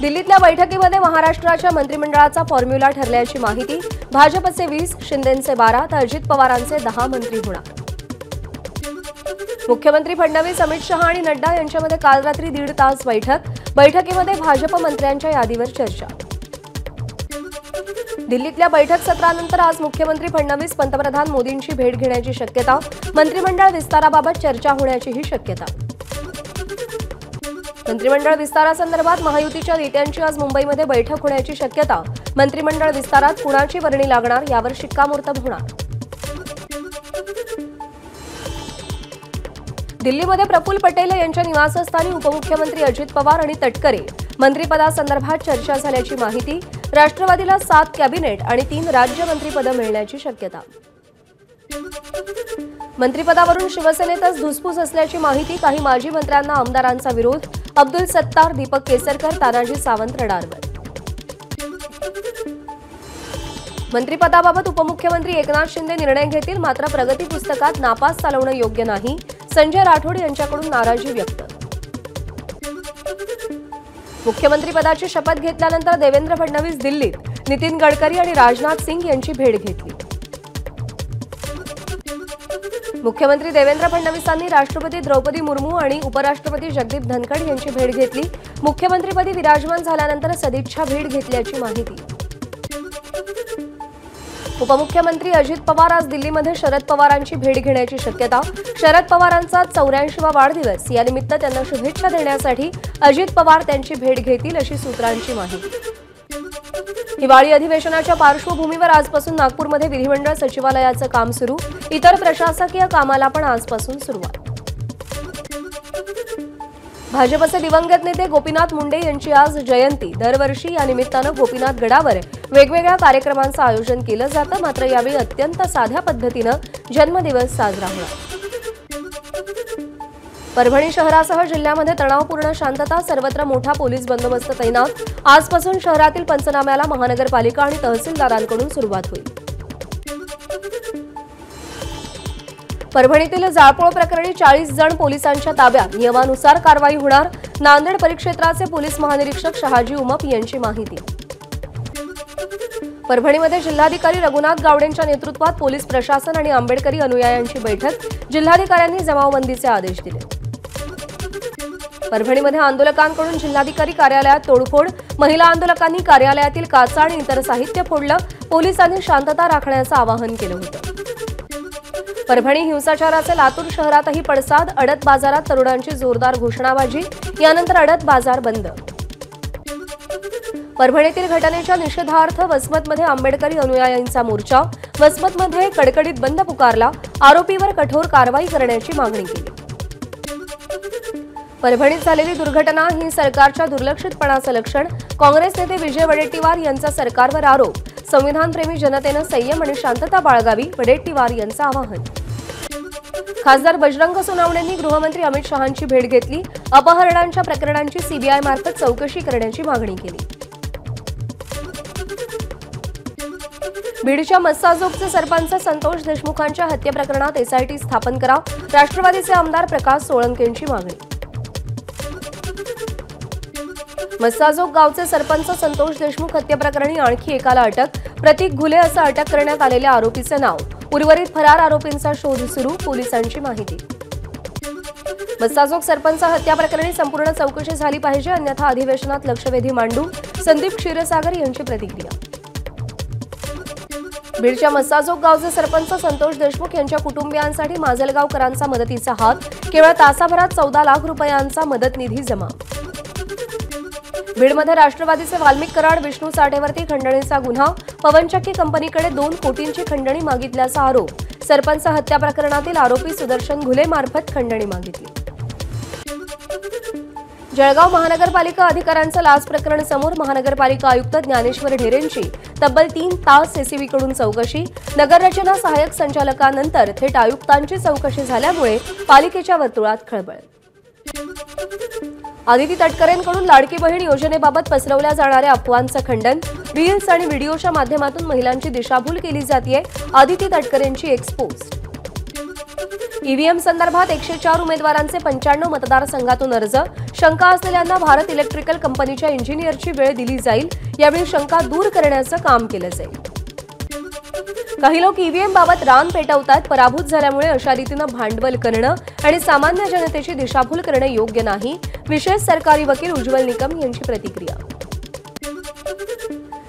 दिल्लीतल्या बैठकीमध्ये महाराष्ट्राच्या मंत्रिमंडळाचा फॉर्म्युला ठरल्याची माहिती। भाजपचे 20, शिंदेंचे 12 तर अजित पवारांचे 10 मंत्री होणार। मुख्यमंत्री फडणवीस, अमित शहा आणि नड्डा यांच्यामध्ये काल रात्री 1.5 तास बैठक। बैठकीमध्ये भाजप मंत्र्यांच्या यादीवर चर्चा। दिल्लीतल्या बैठक सत्रानंतर आज मुख्यमंत्री फडणवीस पंतप्रधान मोदींची भेट घेण्याची शक्यता। मंत्रिमंडळ विस्ताराबाबत चर्चा होण्याचीही शक्यता। मंत्रिमंडळ विस्तारासंदर्भात महायुतीच्या नेत्यांची आज मुंबईमध्ये बैठक होण्याची शक्यता। मंत्रिमंडळ विस्तारात कुणाची वर्णी लागणार यावर शिक्कामोर्तब होणार। दिल्लीमध्ये प्रफुल्ल पटेल यांच्या निवासस्थानी उपमुख्यमंत्री अजित पवार आणि तटकरे मंत्रिपदासंदर्भात चर्चा झाल्याची माहिती। राष्ट्रवादीला 7 कॅबिनेट आणि 3 राज्यमंत्रीपदं मिळण्याची शक्यता। मंत्रिपदावरून शिवसेनेतच धुसफूस असल्याची माहिती। काही माजी मंत्र्यांना आमदारांचा विरोध। अब्दुल सत्तार, दीपक केसरकर, तानाजी सावंत रडारवर। मंत्रिपदाबाबत उपमुख्यमंत्री एकनाथ शिंदे निर्णय घेतील, मात्र प्रगती पुस्तकात नापास चालवणं योग्य नाही। संजय राठोड यांच्याकडून नाराजी व्यक्त। मुख्यमंत्रीपदाची शपथ घेतल्यानंतर देवेंद्र फडणवीस दिल्लीत। नितीन गडकरी आणि राजनाथ सिंग यांची भेट घेतली। मुख्यमंत्री देवेंद्र फडणवीसांनी राष्ट्रपती द्रौपदी मुर्मू आणि उपराष्ट्रपती जगदीप धनखड यांची भेट घेतली। मुख्यमंत्रीपदी विराजमान झाल्यानंतर सदिच्छा भेट घेतल्याची माहिती। उपमुख्यमंत्री अजित पवार आज दिल्लीमध्ये शरद पवारांची भेट घेण्याची शक्यता। शरद पवारांचा 84वा वाढदिवस, या निमित्त त्यांना शुभेच्छा देण्यासाठी अजित पवार त्यांची भेट घेतील अशी सूत्रांची माहिती। हिवाळी अधिवेशनाच्या पार्श्वभूमीवर आजपासून नागपूरमध्ये विधिमंडळ सचिवालयाचं काम सुरू। इतर प्रशासकीय कामाला पण आजपासून सुरुवात। भाजपचे दिवंगत नेते गोपीनाथ मुंडे यांची आज जयंती। दरवर्षी या निमित्तानं गोपीनाथ गडावर वेगवेगळ्या कार्यक्रमांचं आयोजन केलं जातं, मात्र यावेळी अत्यंत साध्या पद्धतीनं जन्मदिवस साजरा होणार। परभणी शहरासह जिल्ह्यामध्ये तणावपूर्ण शांतता। सर्वत्र मोठा पोलीस बंदोबस्त तैनात। आजपासून शहरातील पंचनाम्याला महानगरपालिका आणि तहसीलदारांकडून सुरुवात होईल। परभणीतील जाळपोळ प्रकरणी 40 जण पोलिसांच्या ताब्यात। नियमानुसार कारवाई होणार। नांदेड परिक्षेत्राचे पोलीस महानिरीक्षक शहाजी उमप यांची माहिती। परभणीमध्ये जिल्हाधिकारी रघुनाथ गावडेंच्या नेतृत्वात पोलीस प्रशासन आणि आंबेडकरी अनुयायांची बैठक। जिल्हाधिकाऱ्यांनी जमावबंदीचे आदेश दिले। परभणीमध्ये आंदोलकांकडून जिल्हाधिकारी कार्यालयात तोडफोड। महिला आंदोलकांनी कार्यालयातील काचा आणि इतर साहित्य फोडलं। पोलिसांनी शांतता राखण्याचं आवाहन केलं होतं। परभणी हिंसाचाराचे लातूर शहरातही पडसाद। अडत बाजारात तरुणांची जोरदार घोषणाबाजी। यानंतर अडत बाजार बंद। परभणीतील घटनेच्या निषेधार्थ वसमतमध्ये आंबेडकरी अनुयायांचा मोर्चा। वसमतमध्ये कडकडीत बंद पुकारला। आरोपीवर कठोर कारवाई करण्याची मागणी केली। परभणीत झालेली दुर्घटना ही सरकारच्या दुर्लक्षितपणाचं लक्षण। काँग्रेस नेते विजय वडेट्टीवार यांचा सरकारवर आरोप। संविधानप्रेमी जनतेनं संयम आणि शांतता बाळगावी, वडेट्टीवार यांचं आवाहन। खासदार बजरंग सोनवणेंनी गृहमंत्री अमित शहांची भेट घेतली। अपहरणांच्या प्रकरणांची सीबीआय मार्फत चौकशी करण्याची मागणी केली। बीडच्या मस्साजोगचे सरपंच संतोष देशमुखांच्या हत्येप्रकरणात एसआयटी स्थापन करा। राष्ट्रवादीचे आमदार प्रकाश सोळंकेंची मागणी। मस्साजोग गावचे सरपंच संतोष देशमुख हत्येप्रकरणी आणखी एकाला अटक। प्रतीक घुले असं अटक करण्यात आलेल्या आरोपीचे नाव। उर्वरित फरार आरोपींचा शोध सुरू, पोलिसांची माहिती। मस्साजोग सरपंच हत्याप्रकरणी संपूर्ण चौकशी झाली पाहिजे, अन्यथा अधिवेशनात लक्षवेधी मांडू। संदीप क्षीरसागर यांची प्रतिक्रिया। बीडच्या मस्साजोग गावचे सरपंच संतोष देशमुख यांच्या कुटुंबियांसाठी माजलगावकरांचा मदतीचा हात। केवळ तासाभरात 14 लाख रुपयांचा मदत निधी जमा। बीडमध्ये राष्ट्रवादीचे वाल्मिक कराड, विष्णू साठेवरती खंडणीचा गुन्हा। पवनचक्की कंपनीकडे 2 कोटींची खंडणी मागितल्याचा आरोप। सरपंच हत्या प्रकरणातील आरोपी सुदर्शन घुले मार्फत खंडणी मागितली। जळगाव महानगरपालिका अधिकाऱ्यांचं लाच प्रकरण समोर। महानगरपालिका आयुक्त ज्ञानेश्वर ढेरेंची तब्बल 3 तास एसीबीकडून चौकशी। नगररचना सहाय्यक संचालकानंतर थेट आयुक्तांची चौकशी झाल्यामुळे पालिकेच्या वर्तुळात खळबळ। आदिती तटकरेंकडून लाडकी बहीण योजनेबाबत पसरवल्या जाणाऱ्या अफवांचं खंडन। रील्स आणि व्हिडिओच्या माध्यमातून महिलांची दिशाभूल केली जाते। आदिती तटकरेंची एक्स पोस्ट। ईव्हीएम संदर्भात 104 उमेदवारांचे 95 मतदारसंघातून अर्ज. शंका असलेल्यांना भारत इलेक्ट्रिकल कंपनीच्या इंजिनियरची वेळ दिली जाईल. यावेळी शंका दूर करण्याचं काम केलं जाईल. काही लोक ईव्हीएम बाबत रान पेटवतात. पराभूत झाल्यामुळे अशा रीतीनं भांडवल करणं आणि सामान्य जनतेची दिशाभूल करणं योग्य नाही. विशेष सरकारी वकील उज्ज्वल निकम यांची प्रतिक्रिया.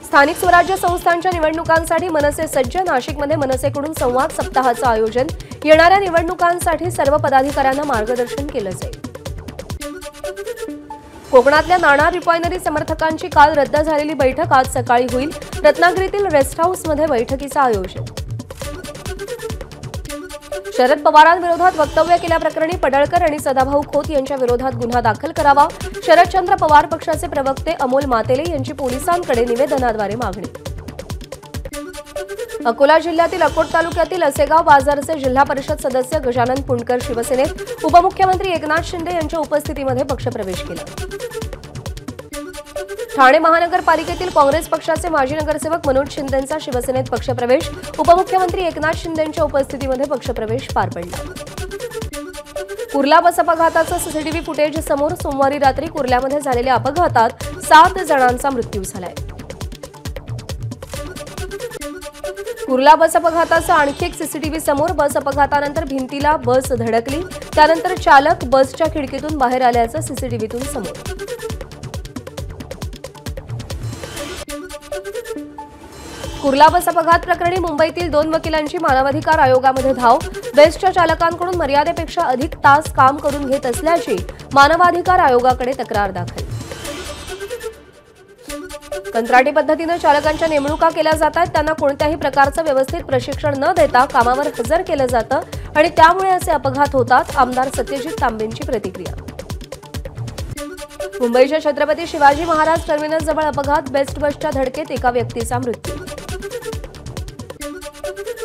स्थानिक स्वराज्य संस्थांच्या निवडणुकांसाठी मनसे सज्ज. नाशिकमध्ये मनसेकडून संवाद सप्ताहाचं आयोजन. येणाऱ्या निवडणुकांसाठी सर्व पदाधिकाऱ्यांना मार्गदर्शन केलं जाईल. कोकणातल्या नाणार रिफायनरी समर्थकांची काल रद्द झालेली बैठक आज सकाळी होईल. रत्नागिरीतील रेस्ट हाऊसमध्ये बैठकीचं आयोजन. शरद पवारांविरोधात वक्तव्य केल्याप्रकरणी पडळकर आणि सदाभाऊ खोत यांच्या विरोधात गुन्हा दाखल करावा. शरदचंद्र पवार पक्षाचे प्रवक्ते अमोल मातेले यांची पोलिसांकडे निवेदनाद्वारे मागणी. अकोला जिल्ह्यातील अकोट तालुक्यातील असेगाव बाजारचे जिल्हा परिषद सदस्य गजानन पुणकर शिवसेनेत. उपमुख्यमंत्री एकनाथ शिंदे यांच्या उपस्थितीमध्ये पक्षप्रवेश केला. ठाणे महानगरपालिकेतील काँग्रेस पक्षाचे माजी नगरसेवक मनोज शिंदेंचा शिवसेनेत पक्षप्रवेश. उपमुख्यमंत्री एकनाथ शिंदेंच्या उपस्थितीमध्ये पक्षप्रवेश पार पडला. कुर्ला बस अपघाताचं सीसीटीव्ही फुटेज समोर. सोमवारी रात्री कुर्ल्यामध्ये झालेल्या अपघातात 7 जणांचा मृत्यू झालाय. कुर्ला बस अपघाताचा आणखी एक सीसीटीव्ही समोर. बस अपघातानंतर भिंतीला बस धडकली. त्यानंतर चालक बसच्या खिडकीतून बाहेर आल्याचं सीसीटीव्हीतून समोर. कुर्ला बस अपघात प्रकरणी मुंबईतील 2 वकिलांची मानवाधिकार आयोगामध्ये धाव. बेस्टच्या चालकांकडून मर्यादेपेक्षा अधिक तास काम करून घेत असल्याची मानवाधिकार आयोगाकडे तक्रार दाखल. कंत्राटी पद्धतीने चालकांच्या नेमणुका केल्या जातात. त्यांना कोणत्याही प्रकारचं व्यवस्थित प्रशिक्षण न देता कामावर हजर केलं जातं आणि त्यामुळे असे अपघात होतात. आमदार सत्यजित तांबेंची प्रतिक्रिया. मुंबईच्या छत्रपती शिवाजी महाराज टर्मिनस जवळ अपघात. बेस्ट बसच्या धडकेत एका व्यक्तीचा मृत्यू.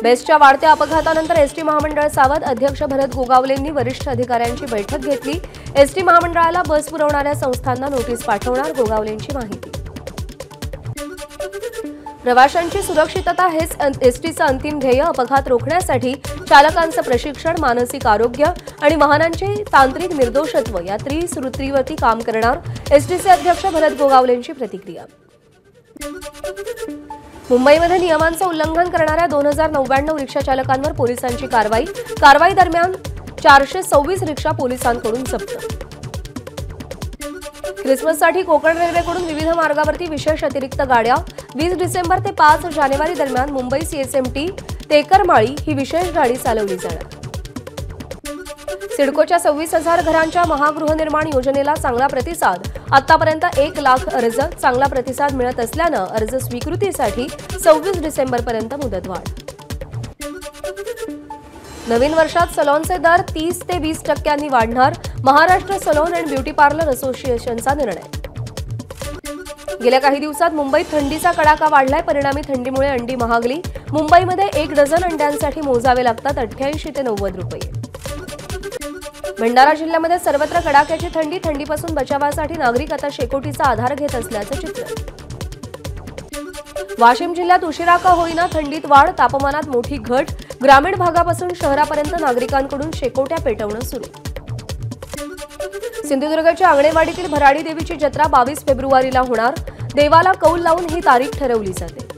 बेस्टच्या वाढत्या अपघातानंतर एसटी महामंडळ सावध. अध्यक्ष भरत गोगावलेंनी वरिष्ठ अधिकाऱ्यांची बैठक घेतली. एसटी महामंडळाला बस पुरवणाऱ्या संस्थांना नोटीस पाठवणार. गोगावलेंची माहिती. प्रवाशांची सुरक्षितता हेच एसटीचं अंतिम ध्येय. अपघात रोखण्यासाठी चालकांचं प्रशिक्षण, मानसिक आरोग्य आणि वाहनांचे तांत्रिक निर्दोषत्व या त्रिसूत्रीवरती काम करणार. एसटीचे अध्यक्ष भरत गोगावलेंची प्रतिक्रिया. मुंबईमध्ये नियमांचं उल्लंघन करणाऱ्या 2099 रिक्षा चालकांवर पोलिसांची कारवाई. कारवाई दरम्यान 426 रिक्षा पोलिसांकडून जप्त. ख्रिसमससाठी कोकण रेल्वेकडून विविध मार्गावरती विशेष अतिरिक्त गाड्या. 20 डिसेंबर ते 5 जानेवारी दरम्यान मुंबई सीएसएमटी तेकरमाळी ही विशेष गाडी चालवली जाणार. सिडकोच्या 26,000 घरांच्या महागृहनिर्माण योजनेला चांगला प्रतिसाद. आतापर्यंत 1 लाख अर्ज. चांगला प्रतिसाद मिळत असल्यानं अर्ज स्वीकृतीसाठी 26 डिसेंबरपर्यंत मुदतवाढ. नवीन वर्षात सलॉनचे दर 30 ते 20% वाढणार. Maharashtra salon and beauty parlour असोसिएशनचा निर्णय. गेल्या काही दिवसात मुंबईत थंडीचा कडाका वाढलाय. परिणामी थंडीमुळे अंडी महागली. मुंबईमध्ये 1 डझन अंड्यांसाठी मोजावे लागतात 88 ते 90 रुपये. भंडारा जिल्ह्यामध्ये सर्वत्र कडाक्याची थंडी. थंडीपासून बचावासाठी नागरिक आता शेकोटीचा आधार घेत असल्याचं चित्र. वाशिम जिल्ह्यात उशिरा का होईना थंडीत वाढ. तापमानात मोठी घट. ग्रामीण भागापासून शहरापर्यंत नागरिकांकडून शेकोट्या पेटवणं सुरू. सिंधुदुर्गच्या आंगणेवाडीतील भराडी देवीची जत्रा 22 फेब्रुवारीला होणार. देवाला कौल लावून ही तारीख ठरवली जाते.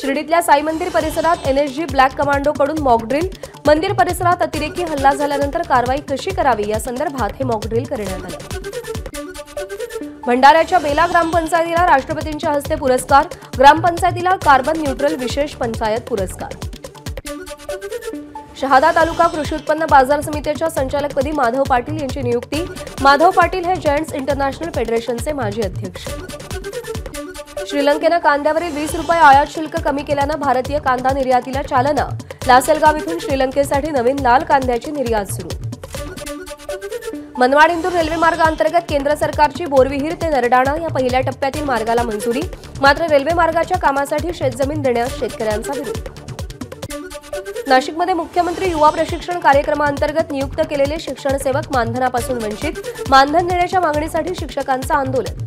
शिर्डीतल्या साई मंदिर परिसरात एनएसजी ब्लॅक कमांडोकडून मॉकड्रिल. मंदिर परिसरात अतिरेकी हल्ला झाल्यानंतर कारवाई कशी करावी या संदर्भात हे मॉकड्रिल करण्यात आलं. भंडाऱ्याच्या बेला ग्रामपंचायतीला राष्ट्रपतींच्या हस्ते पुरस्कार. ग्रामपंचायतीला कार्बन न्यूट्रल विशेष पंचायत पुरस्कार. शहादा तालुका कृषी उत्पन्न बाजार समितीच्या संचालकपदी माधव पाटील यांची नियुक्ती. माधव पाटील हे जॉईंट्स इंटरनॅशनल फेडरेशनचे माजी अध्यक्ष. श्रीलंकेनं कांद्यावरील 20 रुपये आयात शुल्क कमी केल्यानं भारतीय कांदा निर्यातीला चालना. लासलगाव इथून श्रीलंकेसाठी नवीन लाल कांद्याची निर्यात सुरू. मनमाड इंदूर रेल्वे मार्गाअंतर्गत केंद्र सरकारची बोरविहीर ते नरडाणा या पहिल्या टप्प्यातील मार्गाला मंजुरी. मात्र रेल्वे मार्गाच्या कामासाठी शेतजमीन देण्यास शेतकऱ्यांचा विरोध. नाशिकमध्ये मुख्यमंत्री युवा प्रशिक्षण कार्यक्रमाअंतर्गत नियुक्त केलेले शिक्षण सेवक मानधनापासून वंचित. मानधन देण्याच्या मागणीसाठी शिक्षकांचं आंदोलन.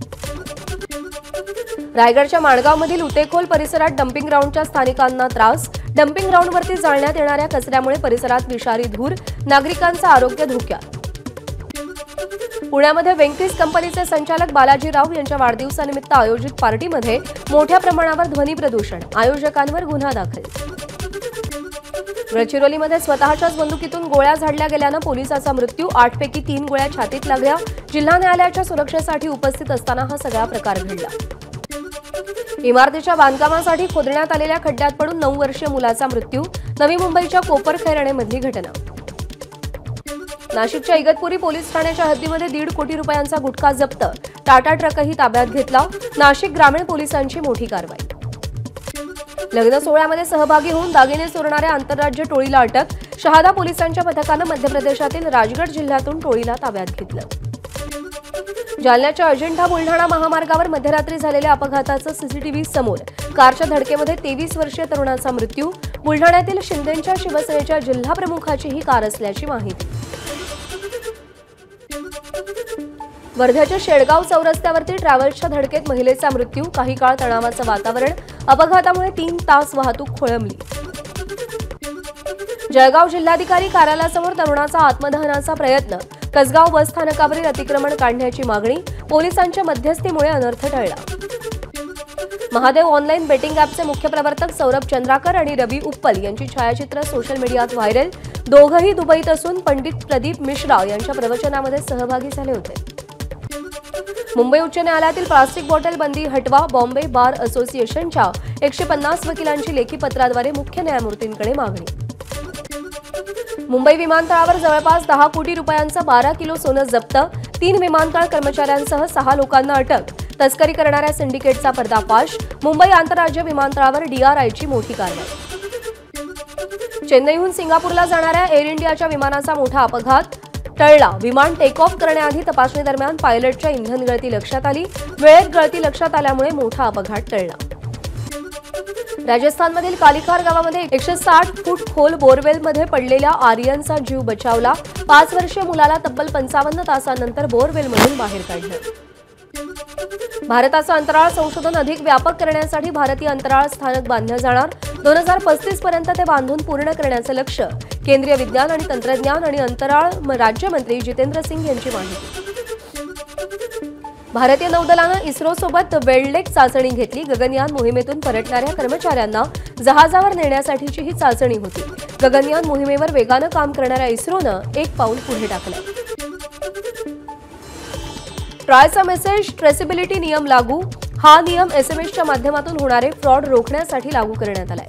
रायगडच्या माणगावमधील उतेखोल परिसरात डम्पिंग ग्राउंडच्या स्थानिकांना त्रास. डम्पिंग ग्राउंडवरती जाळण्यात येणाऱ्या कचऱ्यामुळे परिसरात विषारी धूर, नागरिकांचं आरोग्य धोक्यात. पुण्यामध्ये वेंकीज कंपनीचे संचालक बालाजी राव यांच्या वाढदिवसानिमित्त आयोजित पार्टीमध्ये मोठ्या प्रमाणावर ध्वनी प्रदूषण, आयोजकांवर गुन्हा दाखल. गडचिरोलीमध्ये स्वतःच्याच बंदुकीतून गोळ्या झाडल्या गेल्यानं पोलिसाचा मृत्यू, 8 पैकी 3 गोळ्या छातीत लागल्या. जिल्हा न्यायालयाच्या सुरक्षेसाठी उपस्थित असताना हा सगळा प्रकार घडला. इमारतीच्या बांधकामासाठी खोदण्यात आलेल्या खड्ड्यात पडून 9 वर्षीय मुलाचा मृत्यू, नवी मुंबईच्या कोपरखैरणेमधली घटना. नाशिकच्या इगतपुरी पोलीस ठाण्याच्या हद्दीमध्ये 1.5 कोटी रुपयांचा गुटखा जप्त, टाटा ट्रकही ताब्यात घेतला. नाशिक ग्रामीण पोलिसांची मोठी कारवाई. लग्न सोहळ्यामध्ये सहभागी होऊन दागिने चोरणाऱ्या आंतरराज्य टोळीला अटक, शहादा पोलिसांच्या पथकानं मध्य प्रदेशातील राजगड जिल्ह्यातून टोळीला ताब्यात घेतलं. जालन्याच्या अजिंठा बुलढाणा महामार्गावर मध्यरात्री झालेल्या अपघाताचं सीसीटीव्ही समोर, कारच्या धडकेमध्ये 23 वर्षीय तरुणाचा मृत्यू. बुलढाण्यातील शिंदेंच्या शिवसेनेच्या जिल्हाप्रमुखाची ही कार असल्याची माहिती. वर्ध्याच्या शेळगाव चौरस्त्यावरती ट्रॅव्हल्सच्या धडकेत महिलेचा मृत्यू, काही काळ तणावाचं वातावरण, अपघातामुळे 3 तास वाहतूक खोळंबली. जळगाव जिल्हाधिकारी कार्यालयासमोर तरुणाचा आत्मदहनाचा प्रयत्न, कसगाव बस स्थानकावरील अतिक्रमण काढण्याची मागणी, पोलिसांच्या मध्यस्थीमुळे अनर्थ टळला. महादेव ऑनलाईन बेटिंग ॲपचे मुख्य प्रवर्तक सौरभ चंद्राकर आणि रवी उप्पल यांची छायाचित्र सोशल मीडियात व्हायरल. दोघंही दुबईत असून पंडित प्रदीप मिश्रा यांच्या प्रवचनामध्ये सहभागी झाले होते. मुंबई उच्च न्यायालयातील प्लास्टिक बॉटल बंदी हटवा, बॉम्बे बार असोसिएशनच्या 150 वकिलांची लेखी पत्राद्वारे मुख्य न्यायमूर्तींकडे मागणी. मुंबई विमानतळावर जवळपास 10 कोटी रुपयांचं 12 किलो सोनं जप्त, 3 विमानतळ कर्मचाऱ्यांसह 6 लोकांना अटक, तस्करी करणाऱ्या सिंडिकेटचा पर्दाफाश. मुंबई आंतरराज्य विमानतळावर DRIची मोठी कारवाई. चेन्नईहून सिंगापूरला जाणाऱ्या एअर इंडियाच्या विमानाचा मोठा अपघात टळला. विमान टेक ऑफ करण्याआधी तपासणी दरम्यान पायलटच्या इंधन गळती लक्षात आली. वेळेत गळती लक्षात आल्यामुळे मोठा अपघात टळला. राजस्थानमधील कालिखार गावामध्ये 160 फूट खोल बोरवेलमध्ये पडलेल्या आर्यनचा जीव बचावला. 5 वर्षीय मुलाला तब्बल 55 तासांनंतर बोरवेलमधून बाहेर काढलं. भारताचं अंतराळ संशोधन अधिक व्यापक करण्यासाठी भारतीय अंतराळ स्थानक बांधलं जाणार. 2035 पर्यंत ते बांधून पूर्ण करण्याचं लक्ष्य, केंद्रीय विज्ञान आणि तंत्रज्ञान आणि अंतराळ राज्यमंत्री जितेंद्र सिंग यांची माहिती. भारतीय नौदलानं इस्रोसोबत वेल्डेक चाचणी घेतली. गगनयान मोहिमेतून परतणाऱ्या कर्मचाऱ्यांना जहाजावर नेण्यासाठीची ही चाचणी होती. गगनयान मोहिमेवर वेगानं काम करणाऱ्या इस्रोनं एक पाऊल पुढे टाकलं. ट्रायचा मेसेज ट्रेसेबिलिटी नियम लागू. हा नियम SMS च्या माध्यमातून होणारे फ्रॉड रोखण्यासाठी लागू करण्यात आलाय.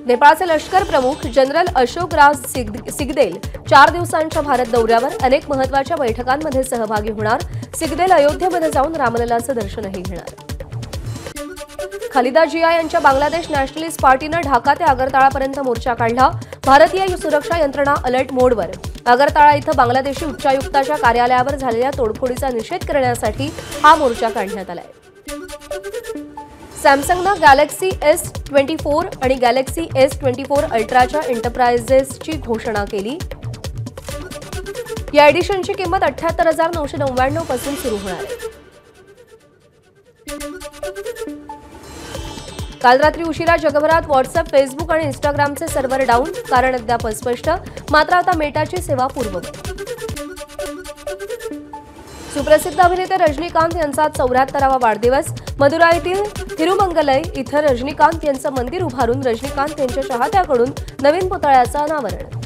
नेपाळचे लष्कर प्रमुख जनरल अशोक राज सिगदेल 4 दिवसांच्या भारत दौऱ्यावर, अनेक महत्त्वाच्या बैठकांमध्ये सहभागी होणार. सिगदेल अयोध्येमध्ये जाऊन रामललाचं दर्शनही घेणार. खालिदा जिया यांच्या बांगलादेश नॅशनलिस्ट पार्टीनं ढाका ते आगरताळापर्यंत मोर्चा काढला. भारतीय सुरक्षा यंत्रणा अलर्ट मोडवर. आगरताळा इथं बांगलादेशी उच्चायुक्ताच्या कार्यालयावर झालेल्या तोडफोडीचा निषेध करण्यासाठी हा मोर्चा काढण्यात आलाय. सॅमसंगनं गॅलेक्सी S24 आणि गॅलेक्सी S24 अल्ट्राच्या एंटरप्राइजेसची घोषणा केली. या एडिशनची किंमत 78,999 पासून सुरू होणार आहे. काल रात्री उशिरा जगभरात व्हॉट्सअप, फेसबुक आणि इंस्टाग्रामचे सर्व्हर डाऊन, कारण अद्याप अस्पष्ट. मात्र आता मेटाची सेवा पूर्ववत. सुप्रसिद्ध अभिनेते रजनीकांत यांचा 74वा वाढदिवस. मदुराईतील थिरुमंगलई इथं रजनीकांत यांचं मंदिर उभारून रजनीकांत यांच्या चाहत्याकडून नवीन पुतळ्याचं अनावरण.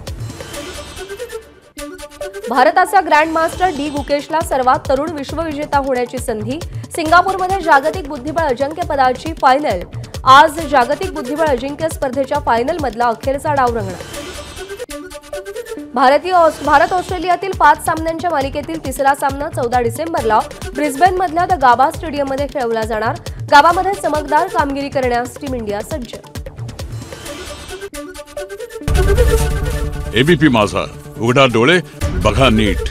भारताचा ग्रँड मास्टर डी गुकेशला सर्वात तरुण विश्वविजेता होण्याची संधी. सिंगापूरमध्ये जागतिक बुद्धिबळ अजिंक्यपदाची फायनल. आज जागतिक बुद्धिबळ अजिंक्य स्पर्धेच्या फायनलमधला अखेरचा डाव रंगणार. भारत ऑस्ट्रेलियातील 5 सामन्यांच्या मालिकेतील तिसरा सामना 14 डिसेंबरला ब्रिस्बेनमधल्या द गाबा स्टेडियममध्ये खेळवला जाणार. गाबामध्ये चमकदार कामगिरी करण्यास टीम इंडिया सज्ज. एबीपी माझा, उघडा डोळे बघा नीट.